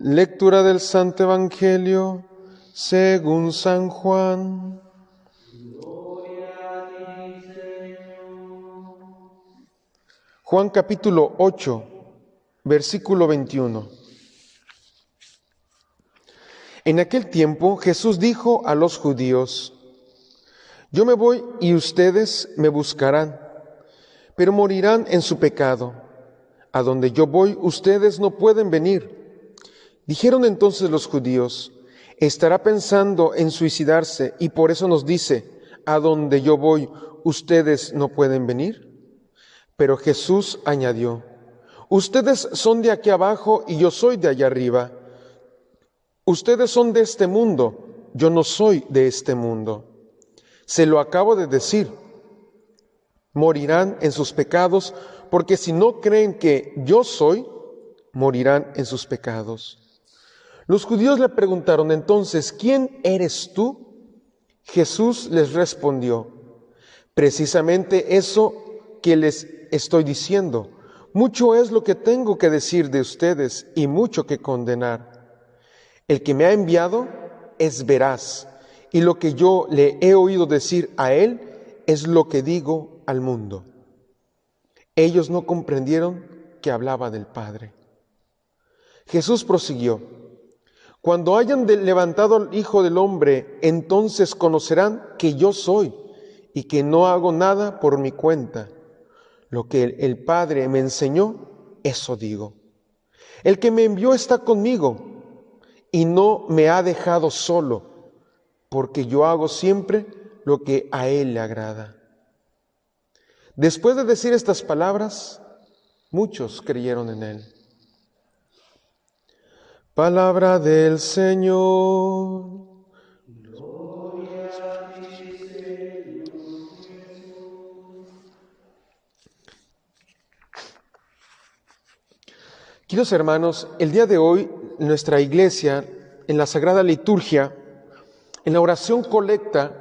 Lectura del Santo Evangelio según San Juan. Juan capítulo 8, versículo 21. En aquel tiempo Jesús dijo a los judíos: Yo me voy y ustedes me buscarán, pero morirán en su pecado. A donde yo voy, ustedes no pueden venir. Dijeron entonces los judíos: ¿Estará pensando en suicidarse y por eso nos dice: a donde yo voy, ustedes no pueden venir? Pero Jesús añadió: Ustedes son de aquí abajo y yo soy de allá arriba. Ustedes son de este mundo, yo no soy de este mundo. Se lo acabo de decir. Morirán en sus pecados, porque si no creen que yo soy, morirán en sus pecados. Los judíos le preguntaron entonces: ¿Quién eres tú? Jesús les respondió: Precisamente eso que les estoy diciendo. Mucho es lo que tengo que decir de ustedes y mucho que condenar. El que me ha enviado es veraz, y lo que yo le he oído decir a él es lo que digo al mundo. Ellos no comprendieron que hablaba del Padre. Jesús prosiguió: Cuando hayan levantado al Hijo del Hombre, entonces conocerán que yo soy y que no hago nada por mi cuenta. Lo que el Padre me enseñó, eso digo. El que me envió está conmigo y no me ha dejado solo, porque yo hago siempre lo que a Él le agrada. Después de decir estas palabras, muchos creyeron en Él. Palabra del Señor. Queridos hermanos, el día de hoy, nuestra iglesia, en la Sagrada Liturgia, en la oración colecta,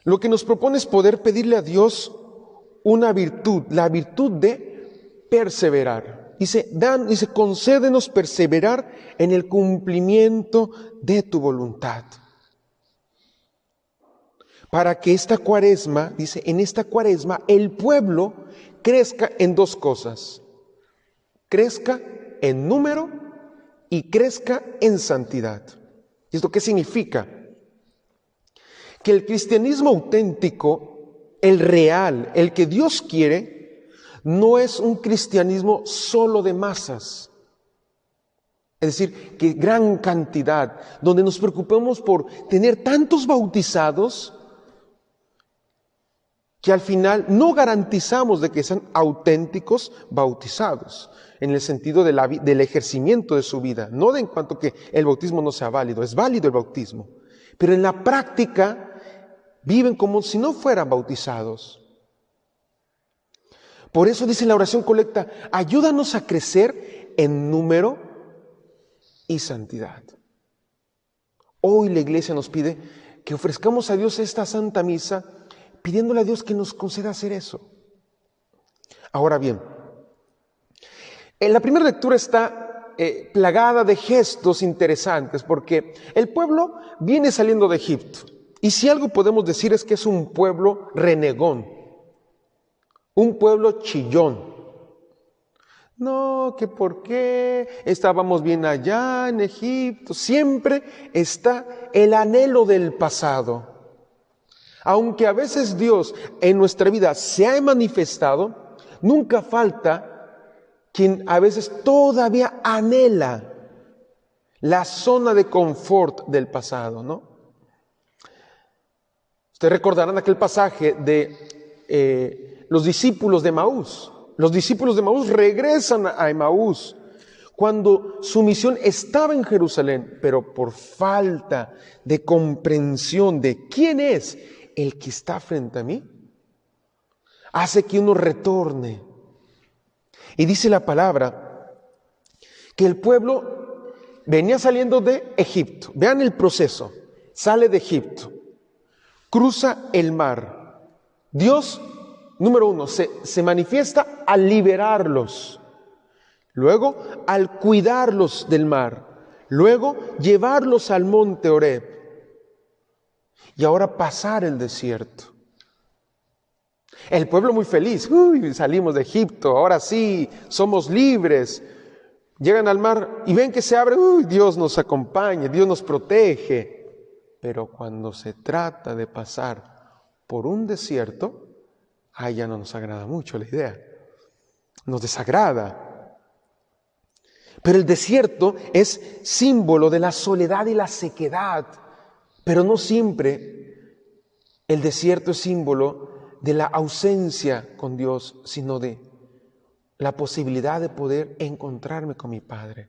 lo que nos propone es poder pedirle a Dios una virtud, la virtud de perseverar. Dice, concédenos perseverar en el cumplimiento de tu voluntad. Para que esta cuaresma, dice, en esta cuaresma el pueblo crezca en dos cosas. Crezca en número y crezca en santidad. ¿Y esto qué significa? Que el cristianismo auténtico, el real, el que Dios quiere, no es un cristianismo solo de masas. Es decir, que gran cantidad, donde nos preocupemos por tener tantos bautizados que al final no garantizamos de que sean auténticos bautizados, en el sentido del ejercimiento de su vida, no de en cuanto que el bautismo no sea válido, es válido el bautismo, pero en la práctica viven como si no fueran bautizados. Por eso dice la oración colecta: ayúdanos a crecer en número y santidad. Hoy la iglesia nos pide que ofrezcamos a Dios esta Santa Misa, pidiéndole a Dios que nos conceda hacer eso. Ahora bien, en la primera lectura está plagada de gestos interesantes, porque el pueblo viene saliendo de Egipto. Y si algo podemos decir es que es un pueblo renegón, un pueblo chillón. No, que por qué estábamos bien allá en Egipto. Siempre está el anhelo del pasado. Aunque a veces Dios en nuestra vida se ha manifestado, nunca falta quien a veces todavía anhela la zona de confort del pasado, ¿no? Ustedes recordarán aquel pasaje de los discípulos de Emaús. Los discípulos de Emaús regresan a Emaús cuando su misión estaba en Jerusalén, pero por falta de comprensión de quién es el que está frente a mí, hace que uno retorne. Y dice la palabra que el pueblo venía saliendo de Egipto. Vean el proceso. Sale de Egipto, cruza el mar. Dios, número uno, se manifiesta al liberarlos. luego al cuidarlos del mar, luego llevarlos al monte Horeb y ahora pasar el desierto. El pueblo muy feliz, salimos de Egipto, ahora sí, somos libres. Llegan al mar y ven que se abre, Dios nos acompaña, Dios nos protege. Pero cuando se trata de pasar por un desierto, ya no nos agrada mucho la idea, nos desagrada. Pero el desierto es símbolo de la soledad y la sequedad, pero no siempre el desierto es símbolo de la ausencia con Dios, sino de la posibilidad de poder encontrarme con mi Padre.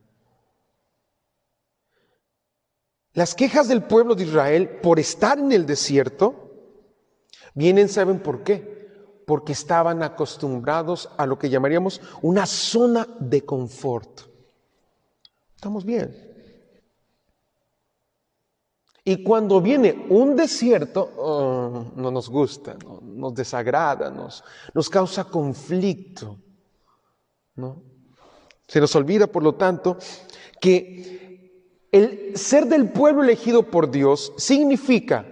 Las quejas del pueblo de Israel por estar en el desierto vienen, ¿saben por qué? Porque estaban acostumbrados a lo que llamaríamos una zona de confort. Estamos bien. Y cuando viene un desierto, no nos gusta, nos desagrada, nos causa conflicto, ¿no? Se nos olvida, por lo tanto, que el ser del pueblo elegido por Dios significa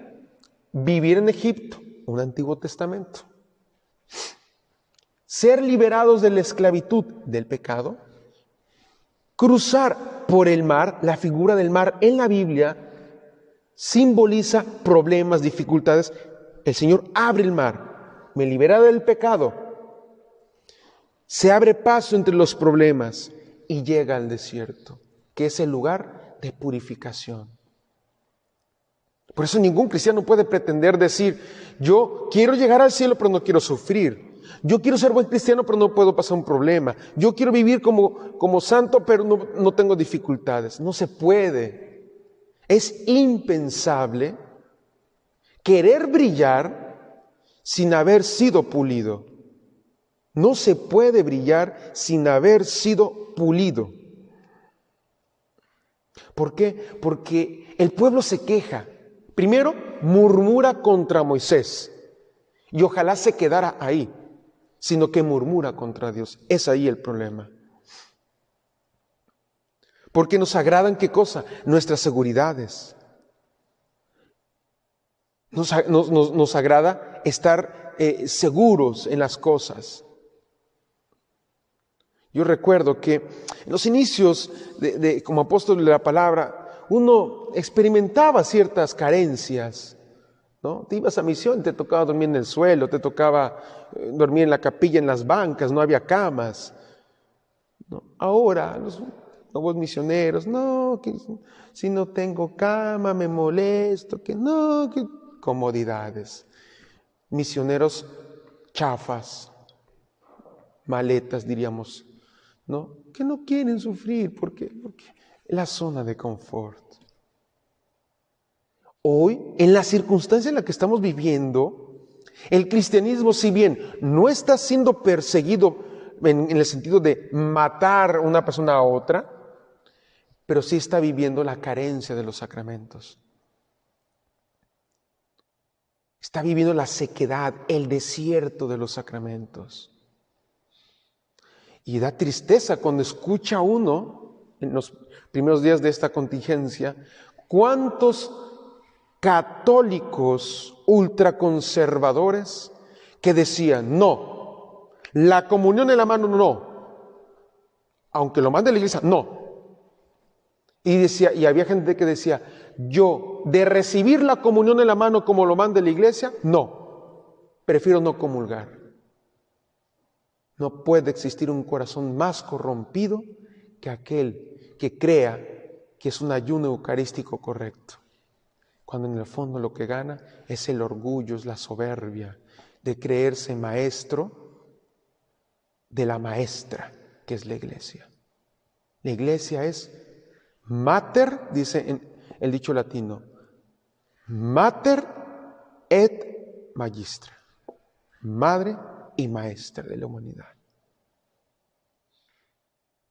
vivir en Egipto, un Antiguo Testamento, ser liberados de la esclavitud del pecado, cruzar por el mar. La figura del mar en la Biblia simboliza problemas, dificultades. El Señor abre el mar, me libera del pecado, se abre paso entre los problemas y llega al desierto, que es el lugar de purificación. Por eso ningún cristiano puede pretender decir, yo quiero llegar al cielo pero no quiero sufrir. Yo quiero ser buen cristiano pero no puedo pasar un problema. Yo quiero vivir como santo pero no tengo dificultades. No se puede. Es impensable querer brillar sin haber sido pulido. No se puede brillar sin haber sido pulido. ¿Por qué? Porque el pueblo se queja. Primero, murmura contra Moisés. Y ojalá se quedara ahí, sino que murmura contra Dios. Es ahí el problema. Porque nos agradan, ¿qué cosa? Nuestras seguridades. Nos agrada estar seguros en las cosas. Yo recuerdo que en los inicios como apóstol de la palabra, uno experimentaba ciertas carencias, ¿no? Te ibas a misión, te tocaba dormir en el suelo, te tocaba dormir en la capilla, en las bancas, no había camas, ¿no? Ahora, los nuevos misioneros, no, que si no tengo cama me molesto, que comodidades. Misioneros chafas, maletas diríamos, ¿no? Que no quieren sufrir porque la zona de confort. Hoy, en la circunstancia en la que estamos viviendo, el cristianismo, si bien no está siendo perseguido en el sentido de matar una persona a otra, pero sí está viviendo la carencia de los sacramentos. Está viviendo la sequedad, el desierto de los sacramentos. Y da tristeza cuando escucha uno, en los primeros días de esta contingencia, cuántos católicos ultraconservadores que decían, no, la comunión en la mano no, aunque lo mande la iglesia, no. Y había gente que decía, yo de recibir la comunión en la mano como lo mande la iglesia, no, prefiero no comulgar. No puede existir un corazón más corrompido que aquel que crea que es un ayuno eucarístico correcto, cuando en el fondo lo que gana es el orgullo, es la soberbia de creerse maestro de la maestra que es la iglesia. La iglesia es mater, dice en el dicho latino, mater et magistra, madre y maestra de la humanidad.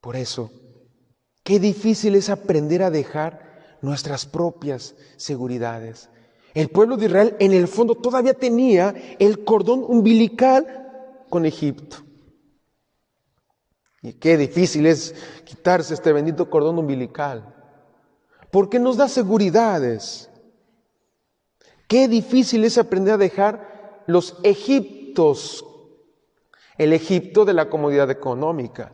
Por eso, qué difícil es aprender a dejar nuestras propias seguridades. El pueblo de Israel en el fondo todavía tenía el cordón umbilical con Egipto. Y qué difícil es quitarse este bendito cordón umbilical, porque nos da seguridades. Qué difícil es aprender a dejar los Egiptos, el Egipto de la comodidad económica,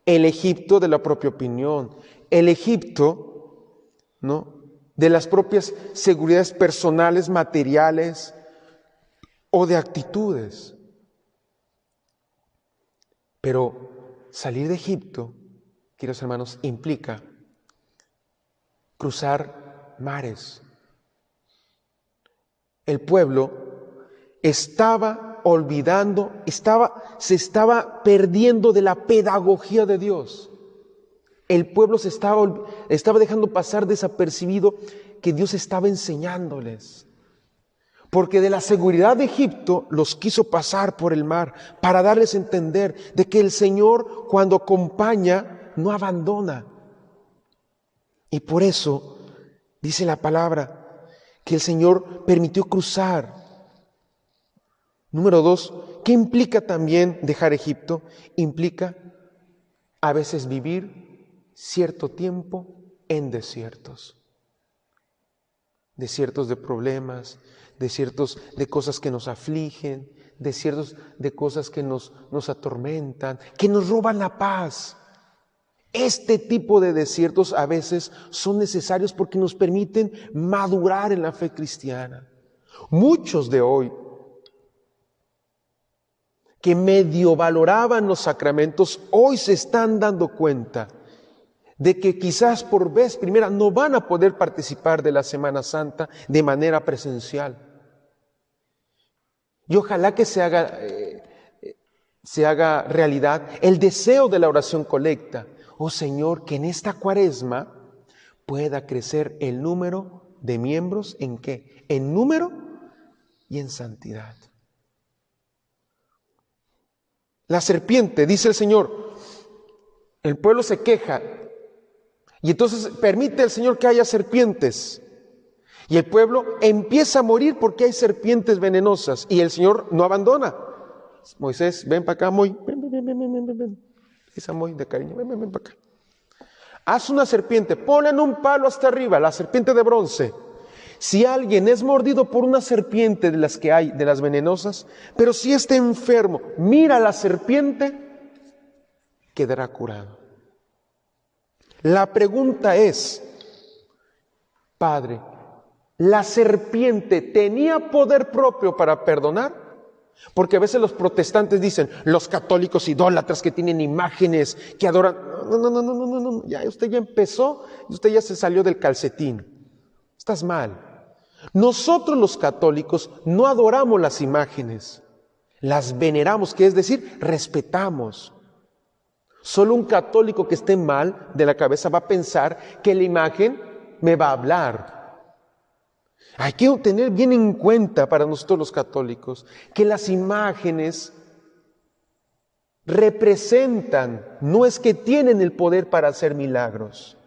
el Egipto de la propia opinión, el Egipto, ¿no?, de las propias seguridades personales, materiales o de actitudes. Pero salir de Egipto, queridos hermanos, implica cruzar mares. El pueblo estaba olvidando, se estaba perdiendo de la pedagogía de Dios. El pueblo estaba dejando pasar desapercibido que Dios estaba enseñándoles. Porque de la seguridad de Egipto los quiso pasar por el mar para darles a entender de que el Señor, cuando acompaña, no abandona. Y por eso dice la palabra que el Señor permitió cruzar. Número 2, ¿qué implica también dejar Egipto? Implica a veces vivir cierto tiempo en desiertos. Desiertos de problemas, desiertos de cosas que nos afligen, desiertos de cosas que nos atormentan, que nos roban la paz. Este tipo de desiertos a veces son necesarios porque nos permiten madurar en la fe cristiana. Muchos de hoy que medio valoraban los sacramentos, hoy se están dando cuenta de que quizás por vez primera no van a poder participar de la Semana Santa de manera presencial. Y ojalá que se haga realidad el deseo de la oración colecta. Oh Señor, que en esta Cuaresma pueda crecer el número de miembros, ¿en qué? En número y en santidad. La serpiente, dice el Señor, el pueblo se queja y entonces permite el Señor que haya serpientes. Y el pueblo empieza a morir porque hay serpientes venenosas y el Señor no abandona. Moisés, ven para acá, Moy, ven. Esa Moy de cariño, ven para acá. Haz una serpiente, ponen un palo hasta arriba, la serpiente de bronce. Si alguien es mordido por una serpiente de las que hay, de las venenosas, pero si está enfermo, mira la serpiente, quedará curado. La pregunta es, Padre, ¿la serpiente tenía poder propio para perdonar? Porque a veces los protestantes dicen, los católicos idólatras que tienen imágenes, que adoran. No, ya usted ya empezó y usted ya se salió del calcetín. Estás mal. Nosotros los católicos no adoramos las imágenes, las veneramos, que es decir, respetamos. Solo un católico que esté mal de la cabeza va a pensar que la imagen me va a hablar. Hay que tener bien en cuenta para nosotros los católicos que las imágenes representan, no es que tienen el poder para hacer milagros.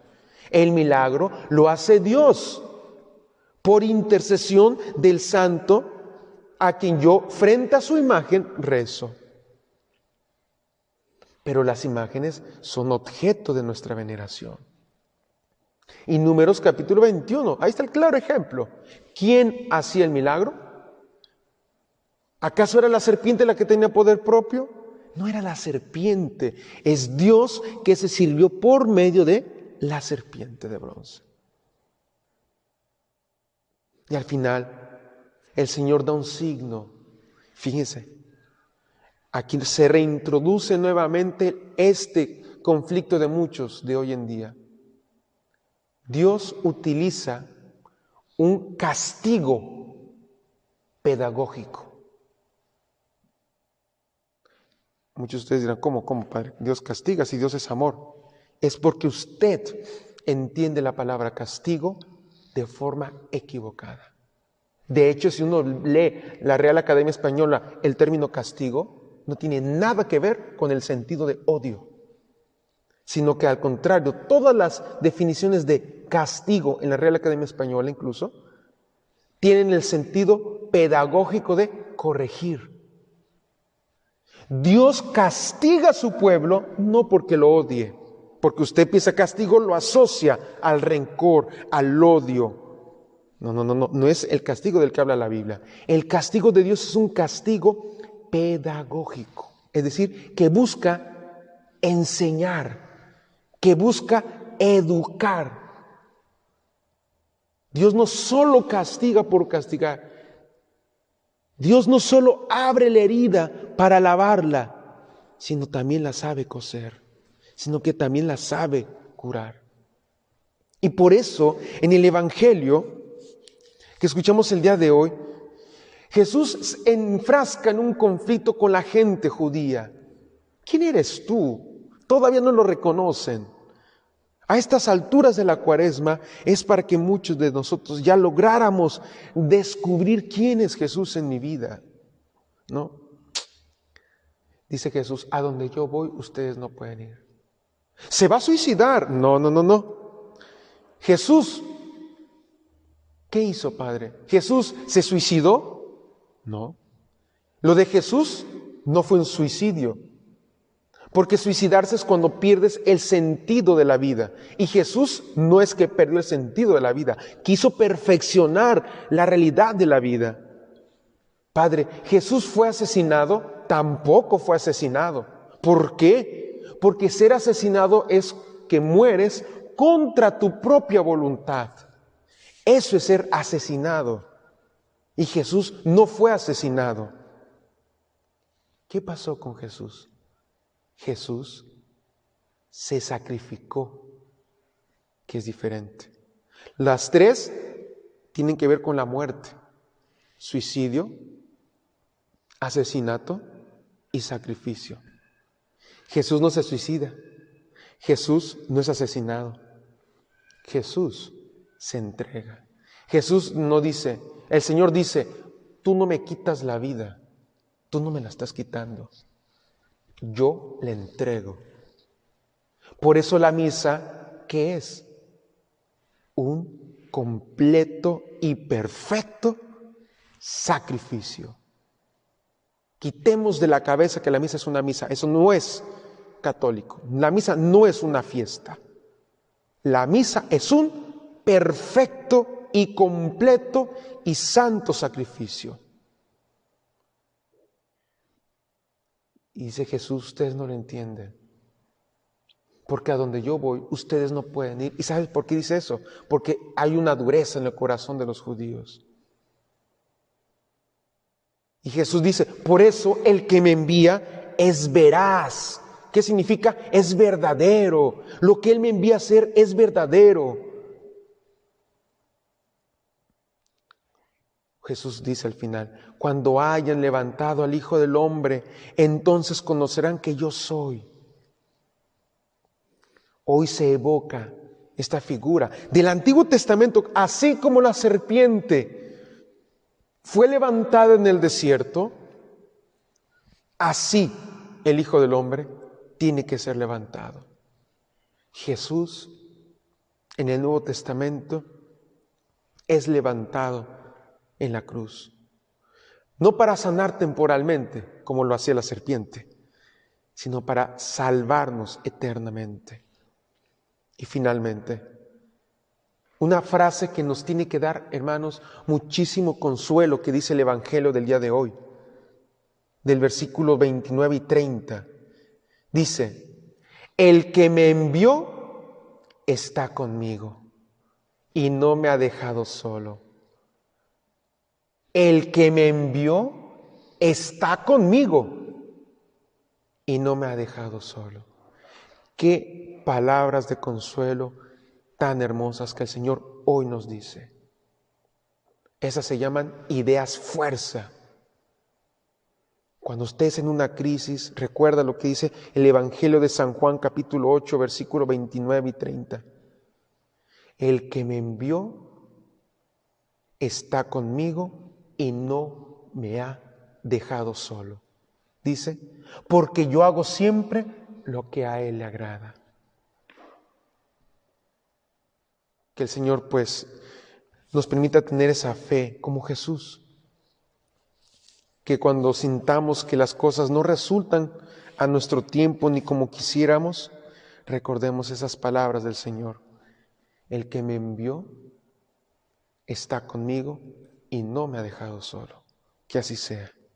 El milagro lo hace Dios por intercesión del santo a quien yo frente a su imagen rezo. Pero las imágenes son objeto de nuestra veneración. Y Números capítulo 21, ahí está el claro ejemplo. ¿Quién hacía el milagro? ¿Acaso era la serpiente la que tenía poder propio? No era la serpiente, es Dios que se sirvió por medio de la serpiente de bronce. Y al final, el Señor da un signo. Fíjense, aquí se reintroduce nuevamente este conflicto de muchos de hoy en día. Dios utiliza un castigo pedagógico. Muchos de ustedes dirán, ¿cómo, Padre? Dios castiga si Dios es amor. Es porque usted entiende la palabra castigo de forma equivocada. De hecho, si uno lee la Real Academia Española, el término castigo no tiene nada que ver con el sentido de odio, sino que al contrario, todas las definiciones de castigo en la Real Academia Española incluso, tienen el sentido pedagógico de corregir. Dios castiga a su pueblo no porque lo odie, porque usted piensa castigo, lo asocia al rencor, al odio. No es el castigo del que habla la Biblia. El castigo de Dios es un castigo pedagógico, es decir, que busca enseñar, que busca educar. Dios no solo castiga por castigar. Dios no solo abre la herida para lavarla, sino también la sabe coser, sino que también la sabe curar. Y por eso, en el Evangelio que escuchamos el día de hoy, Jesús se enfrasca en un conflicto con la gente judía. ¿Quién eres tú? Todavía no lo reconocen. A estas alturas de la Cuaresma es para que muchos de nosotros ya lográramos descubrir quién es Jesús en mi vida, ¿no? Dice Jesús, a donde yo voy, ustedes no pueden ir. ¿Se va a suicidar? No. Jesús, ¿qué hizo, Padre? ¿Jesús se suicidó? No. Lo de Jesús no fue un suicidio. Porque suicidarse es cuando pierdes el sentido de la vida. Y Jesús no es que perdió el sentido de la vida, quiso perfeccionar la realidad de la vida. Padre, ¿Jesús fue asesinado? Tampoco fue asesinado. ¿Por qué? Porque ser asesinado es que mueres contra tu propia voluntad. Eso es ser asesinado. Y Jesús no fue asesinado. ¿Qué pasó con Jesús? Jesús se sacrificó, que es diferente. Las tres tienen que ver con la muerte: suicidio, asesinato y sacrificio. Jesús no se suicida, Jesús no es asesinado, Jesús se entrega. Jesús no dice, el Señor dice, tú no me quitas la vida, tú no me la estás quitando. Yo le entrego. Por eso la misa, ¿qué es? Un completo y perfecto sacrificio. Quitemos de la cabeza que la misa es una misa. Eso no es católico. La misa no es una fiesta. La misa es un perfecto y completo y santo sacrificio. Y dice Jesús, ustedes no lo entienden, porque a donde yo voy, ustedes no pueden ir. ¿Y sabes por qué dice eso? Porque hay una dureza en el corazón de los judíos. Y Jesús dice, por eso el que me envía es veraz. ¿Qué significa? Es verdadero. Lo que Él me envía a hacer es verdadero. Jesús dice al final, cuando hayan levantado al Hijo del Hombre, entonces conocerán que yo soy. Hoy se evoca esta figura del Antiguo Testamento, así como la serpiente fue levantada en el desierto, así el Hijo del Hombre tiene que ser levantado. Jesús en el Nuevo Testamento es levantado en la cruz, no para sanar temporalmente, como lo hacía la serpiente, sino para salvarnos eternamente. Y finalmente, una frase que nos tiene que dar, hermanos, muchísimo consuelo, que dice el Evangelio del día de hoy, del versículo 29 y 30. Dice, el que me envió está conmigo y no me ha dejado solo. El que me envió está conmigo y no me ha dejado solo. Qué palabras de consuelo tan hermosas que el Señor hoy nos dice. Esas se llaman ideas fuerza. Cuando estés en una crisis, recuerda lo que dice el Evangelio de San Juan, capítulo 8, versículos 29 y 30. El que me envió está conmigo y no me ha dejado solo. Dice, porque yo hago siempre lo que a Él le agrada. Que el Señor pues nos permita tener esa fe como Jesús. que cuando sintamos que las cosas no resultan a nuestro tiempo ni como quisiéramos, recordemos esas palabras del Señor. El que me envió está conmigo y no me ha dejado solo. Que así sea.